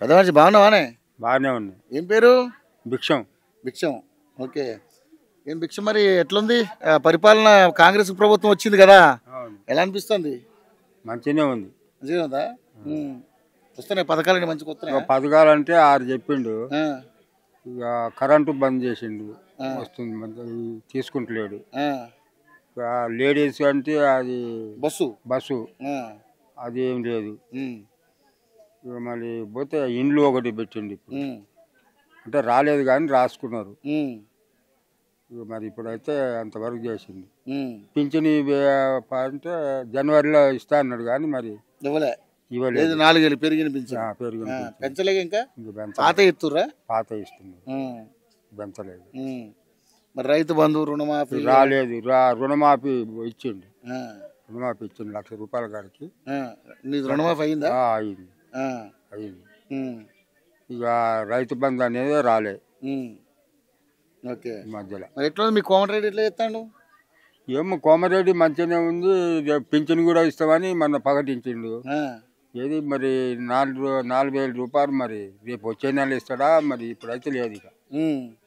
పెద్ద మనిషి బాగున్నావానే? బాగానే ఉంది. ఏం పేరు? భిక్షం. భిక్షం. ఓకే. ఏం భిక్షం, మరి ఎట్లుంది పరిపాలన? కాంగ్రెస్ ప్రభుత్వం వచ్చింది కదా, ఎలా అనిపిస్తుంది? మంచిగానే ఉంది. మంచిగా ఉందా? వస్తున్నాయి పథకాలు మంచిగా వస్తున్నాయి. పథకాలు అంటే 6 చెప్పిండు. ఇక కరెంటు బంద్ చేసిండు, వస్తుంది తీసుకుంటలేడు. లేడీస్ అంటే అది బస్సు అది ఏం లేదు. ఇక మళ్ళీ పోతే ఇండ్లు ఒకటి పెట్టిండు ఇప్పుడు, అంటే రాలేదు కానీ రాసుకున్నారు. ఇక మరి ఇప్పుడైతే అంతవరకు చేసింది. పింఛని అంటే జనవరిలో ఇస్తా అన్నాడు కానీ మరి ఇవ్వలేదు. 4 ఏళ్ళు పెరిగిన పెంచలేక ఇంకా పాత ఇస్తున్నారు, పెంచలేదు. మరి రైతు బంధు రుణమాఫీ రాలేదు. రుణమాఫీ ఇచ్చిండు, రుణమాఫీ ఇచ్చిండు 1,00,000 రూపాయల కాడికి. రుణమాఫీ అయిందా? అయింది. ఇక రైతు బంధు అనేది రాలే మధ్యలో. ఎట్లా మీ కోమటిరెడ్డి ఎట్లా చెప్తాడు? ఏమో కోమటిరెడ్డి మంచిగానే ఉంది, పింఛన్ కూడా ఇస్తామని మొన్న ప్రకటించిండు. ఏది మరి 4,000 రూపాయలు మరి రేపు వచ్చే నెల ఇస్తాడా మరి? ఇప్పుడైతే లేదు, ఇక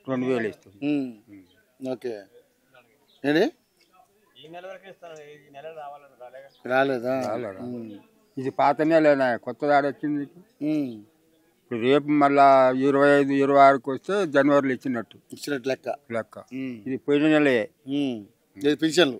2,000 ఇస్తాడు. ఓకే. రాలేదా? ఇది పాత నెలనా, కొత్త దాడి వచ్చింది. ఇప్పుడు రేపు మళ్ళా 25, 26కి వస్తే జనవరిలో ఇచ్చినట్టు లెక్క. ఇది పోయిన నెలే పింఛన్లు.